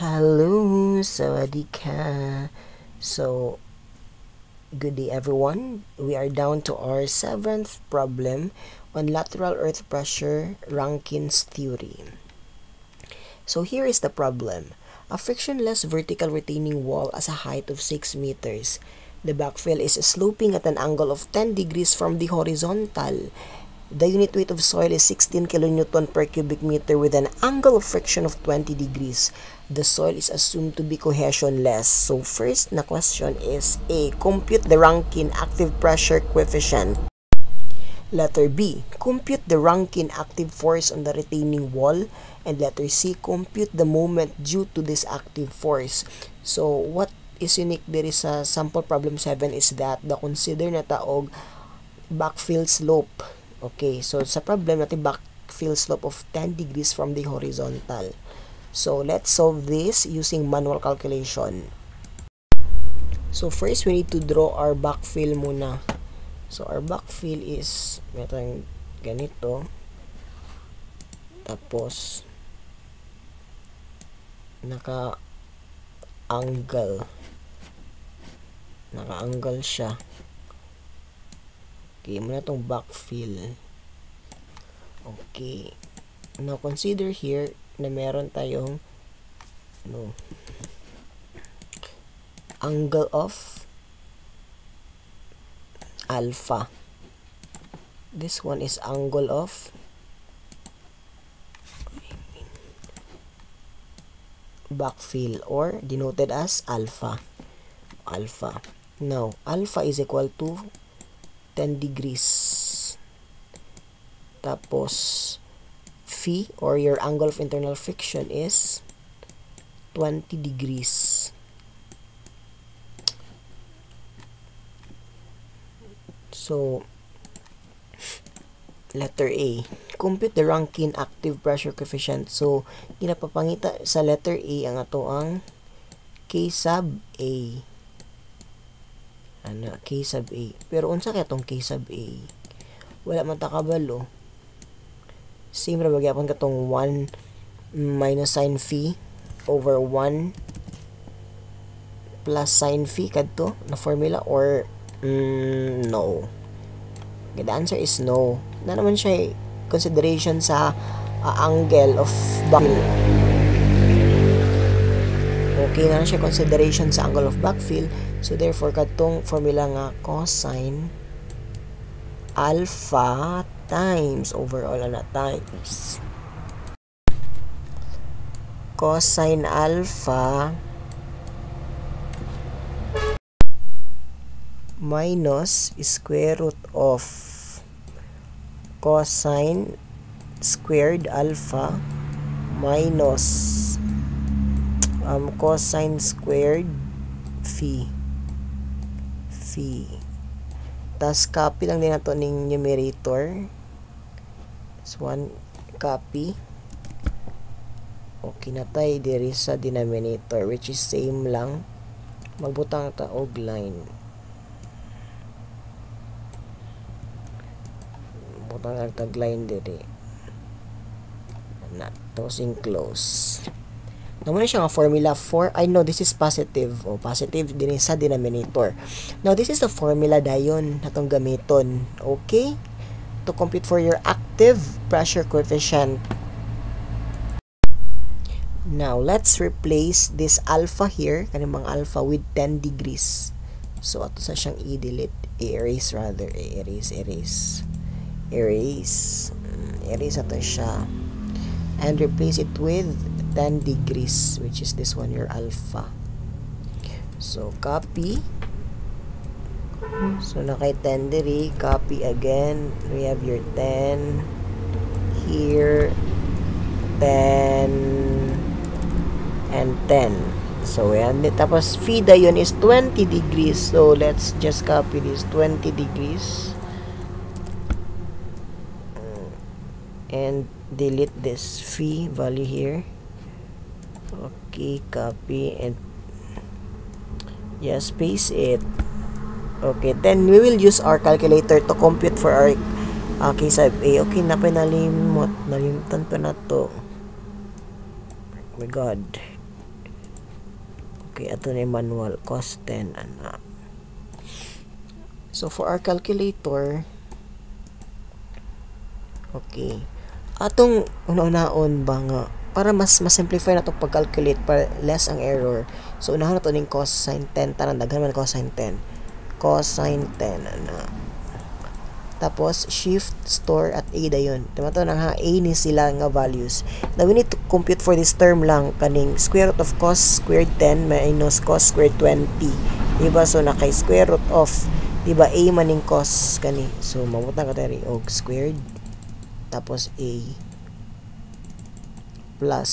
Hello, sawadika. So, good day everyone. We are down to our 7th problem on lateral earth pressure, Rankin's theory. So here is the problem. A frictionless vertical retaining wall has a height of 6 meters. The backfill is sloping at an angle of 10 degrees from the horizontal. The unit weight of soil is 16 kilonewton per cubic meter with an angle of friction of 20 degrees. The soil is assumed to be cohesionless. So first na question is A. Compute the Rankine active pressure coefficient. Letter B. Compute the Rankine active force on the retaining wall. And letter C. Compute the moment due to this active force. So what is unique there is sa sample problem 7 is that the consider na taog backfill slope. Okay, so sa problem natin backfill slope of 10 degrees from the horizontal. So let's solve this using manual calculation. So first we need to draw our backfill muna. So our backfill is metang ganito. Tapos naka-angle siya. Okay, muna itong backfill. Okay. Now, consider here na meron tayong angle of alpha. This one is angle of backfill or denoted as alpha. Now, alpha is equal to 10 degrees. Tapos phi or your angle of internal friction is 20 degrees. So letter A, compute the Rankine active pressure coefficient. So ginapapangita sa letter A ang ato ang K sub A. K sub A. Pero unsa kaya tong K sub A? Wala man ta kabalo. Same ra magyapon katong 1 minus sin phi over 1 plus sin phi kadto na formula or no. Okay, the answer is no. Na naman siya consideration sa angle of backfill. Okay na siya consideration sa angle of backfill. So therefore katong formula nga cosine alpha times overall na times cosine alpha minus square root of cosine squared alpha minus cosine squared phi. Tas copy lang din nato ning numerator. This one copy. Okay na tayo diri sa denominator which is same lang. Magbutang ta og line. Butang ang tag line diri. Na closing close. Naman siya nga formula 4. I know this is positive. Positive din sa denominator. Now, this is the formula dayon natong gamiton. Okay? To compute for your active pressure coefficient. Now, let's replace this alpha here, kanimang alpha with 10 degrees. So, ato sa siyang i-delete. Erase rather. Erase ato siya. And replace it with 10 degrees, which is this one, your alpha. So, copy. So, nakay 10 diri. Copy again. We have your 10. Here. 10. And 10. So, yan. Tapos, phi dayon is 20 degrees. So, let's just copy this. 20 degrees. And delete this phi value here. Okay, copy and paste it. Okay, then we will use our calculator to compute for our K sub A. Okay, nalimtan pa na to. Oh my god. Okay, ato na manual cos 10 ana. So for our calculator, okay, atong una-unaon ba nga para mas simplify na to pag-calculate para less ang error. So unahon na to ning cosine 10 tanan daghan man cosine 10. Cosine 10 ana. Tapos shift store at a dayon. Tama to nang ha a ni sila nga values. Now we need to compute for this term lang kaning square root of cos squared 10 minus cos squared 20. Diba? So nakay square root of, diba, a maning cos kani. So mabutan ka tayo og squared tapos a plus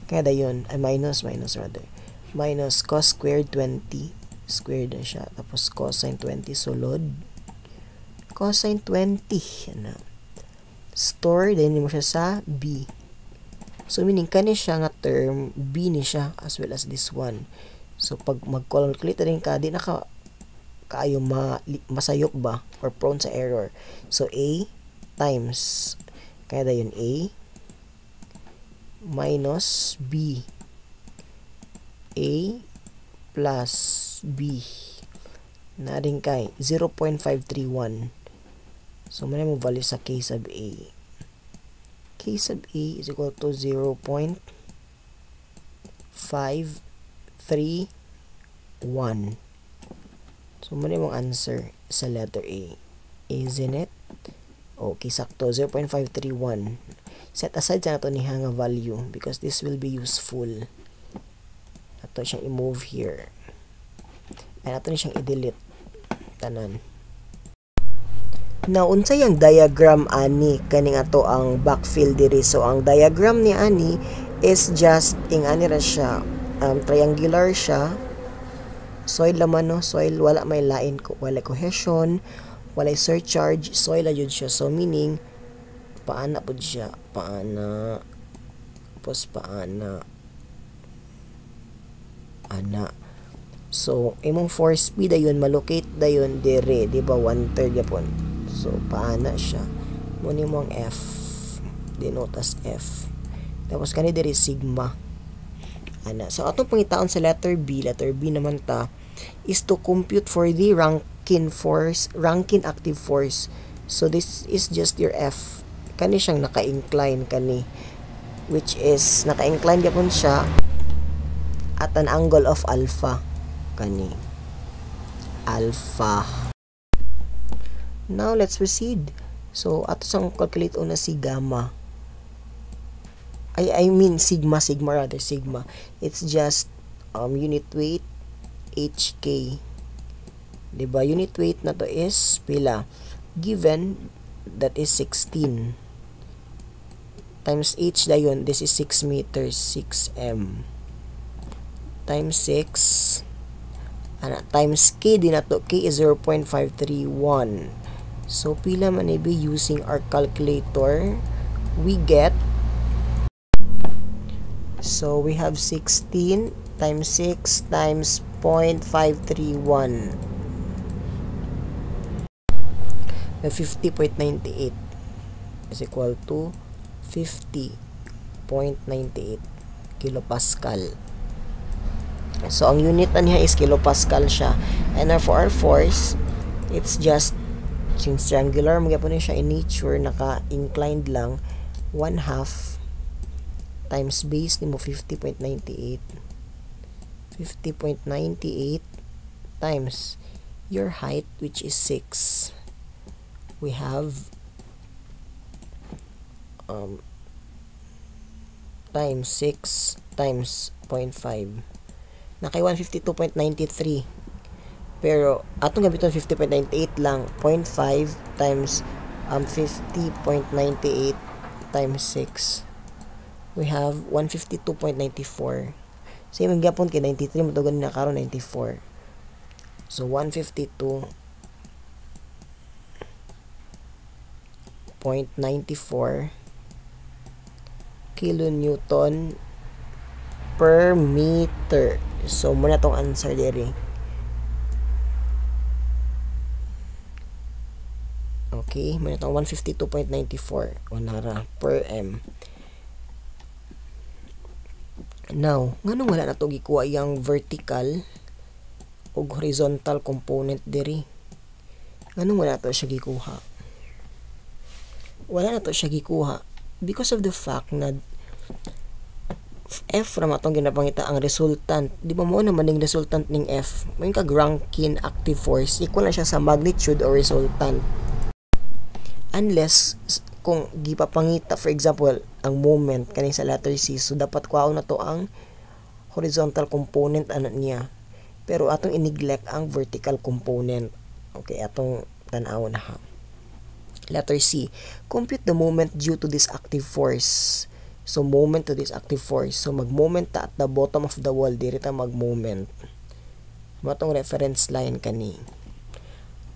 kaya dayon ay minus rather. Minus cos squared 20 squared na siya. Tapos cosine 20 sulod. Cosine 20 ano. Store din mo siya sa b. So meaning kani siya nga term b ni siya as well as this one. So pag mag-calculate rin ka di na ka kaayo masayop ba or prone sa error. So a times kaya dayon a minus b. A plus b na rin kay 0.531. So, may mo value sa k sub a. K sub a is equal to 0.531. So, may mong answer sa letter A. Isn't it? Okay, sakto. 0.531. Set aside sa nato ni nga value because this will be useful. Ato siyang i-move here. And ato ni siyang i-delete. Tanan. Now, unsay ang diagram ani kaning ato ang backfill diri. So ang diagram ni ani is just ani ra siya, triangular siya. Soil laman no, soil wala may lain ko, wala cohesion, wala surcharge, soil la jud siya. So meaning paana pud siya, paana ana. So imong force P dayon malocate dayon dire, di ba 1/3 yapon. So paana siya mo ni mo ang F, denote as F. Tapos kani diri sigma ana. So atong pangitaon sa letter B naman ta is to compute for the Rankine active force. So this is just your F. Kani siyang naka-incline kani, which is naka-incline gyapon siya at an angle of alpha kani. Alpha. Now let's proceed. So ato sang calculate una si gamma. I mean sigma. It's just unit weight HK. Diba? Unit weight na to is pila? Given that is 16 times H dayon, this is 6 meters, 6m times 6 times K din na to. K is 0.531. So pila man be using our calculator, we get, so we have 16 times 6 times 0.531 na 50.98 is equal to 50.98 kilopascal. So ang unit na niya is kilopascal siya. And for our force, it's just, since triangular magyapon siya in nature, naka-inclined lang, 1/2 times base nimo 50.98 times your height, which is 6. We have times 6 times 0.5 na kay 152.93. Pero atong gabiton 50.98 lang, 0.5 times 50.98 times 6. We have 152.94. Same gyapon kay 93 matugon na karon 94. So 152.94 kilonewton per meter. So muna tong answer diri. Okay, muna tong 152.94 onara per m. Now, nganong wala na to gikuha yung vertical o horizontal component diri? Nganong wala na to siya gikuha? Wala na to siya gikuha because of the fact na F ra matong ginapangita ang resultant. Di ba mo naman ning resultant ning F? May kag Rankine active force equal na siya sa magnitude or resultant. Unless kung gipapangita for example ang moment kani sa letter C, so dapat kuhaon na to ang horizontal component ano niya. Pero atong i-neglect ang vertical component. Okay, atong tan-aw na ha. Letter C, compute the moment due to this active force. So, moment to this active force. So, mag-moment ta at the bottom of the wall. Diri ta mag-moment. Matong reference line kani.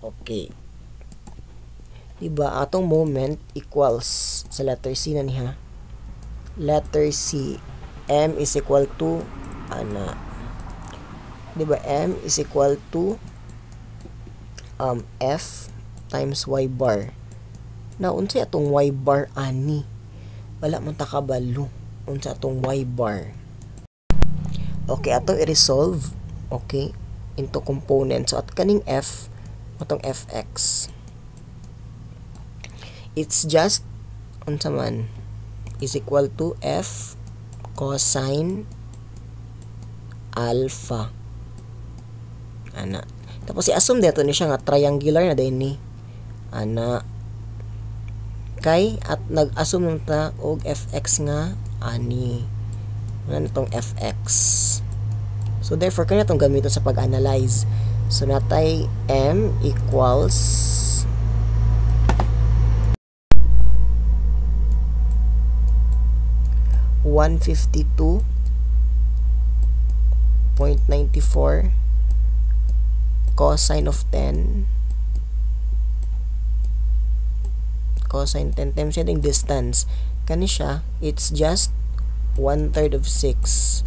Okay. Diba, atong moment equals sa letter C na niya. Letter C, M is equal to, diba, M is equal to F times Y bar. Now, unsa atong Y bar ani? Wala man ta kabalo unsa atong Y bar. Okay, atong i-resolve, okay, into components. So, at kaning F, atong Fx, it's just, unsa man, is equal to F cosine alpha. Ana. Tapos i-assume dito ni siya nga triangular na din ni. Ana. Kay at nag-assume nung ta og fx nga ani. Ano itong fx. So therefore kanya itong gamiton sa pag-analyze. So natay m equals 152.94 cosine of 10 cosine 10 times yung distance kani siya, it's just 1/3 of 6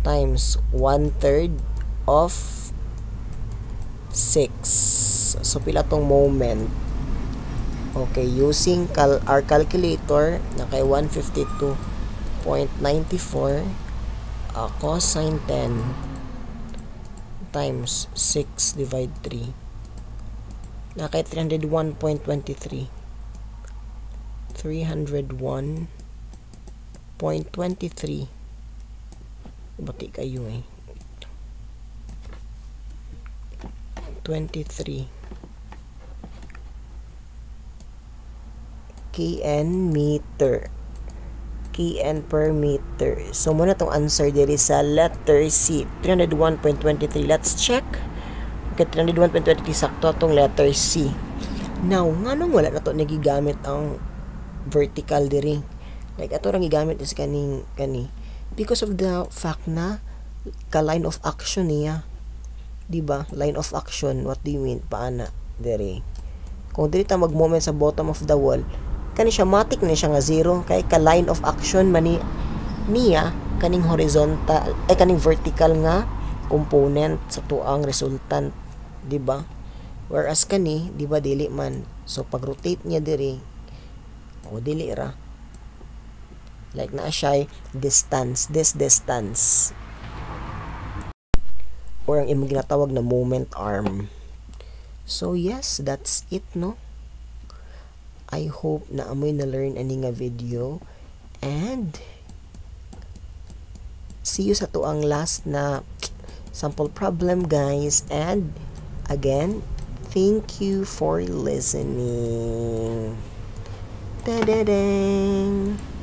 times 1/3 of 6. So pila tong moment. Okay, using our calculator na kay 152.94 cosine 10 times 6 divide 3 na kay 301.23. 301.23. Bati kayo eh. 23 kN meter. kN per meter. So muna tong answer diri sa letter C, 301.23. Let's check. Okay, 301.23 sakto atong letter C. Now, nganong wala na to nagigamit ang vertical diri? Like ato ra gigamit is kani because of the fact na ka line of action niya. Diba? Line of action, what do you mean? Paana diri? Kung diri ta mag-moment sa bottom of the wall, kani siya matik na siya nga zero kay ka line of action mani niya kaning horizontal kaning vertical nga component sa tuang resultant, di ba? Whereas kani, di ba dili man. So pag rotate niya diri, o dili ra. Like na siya distance, this distance. Or ang imong ginatawag na moment arm. So yes, that's it, no? I hope na amoy na learn ani nga video, and see you sa tuang last na sample problem, guys. And again, thank you for listening. Da-da-dang!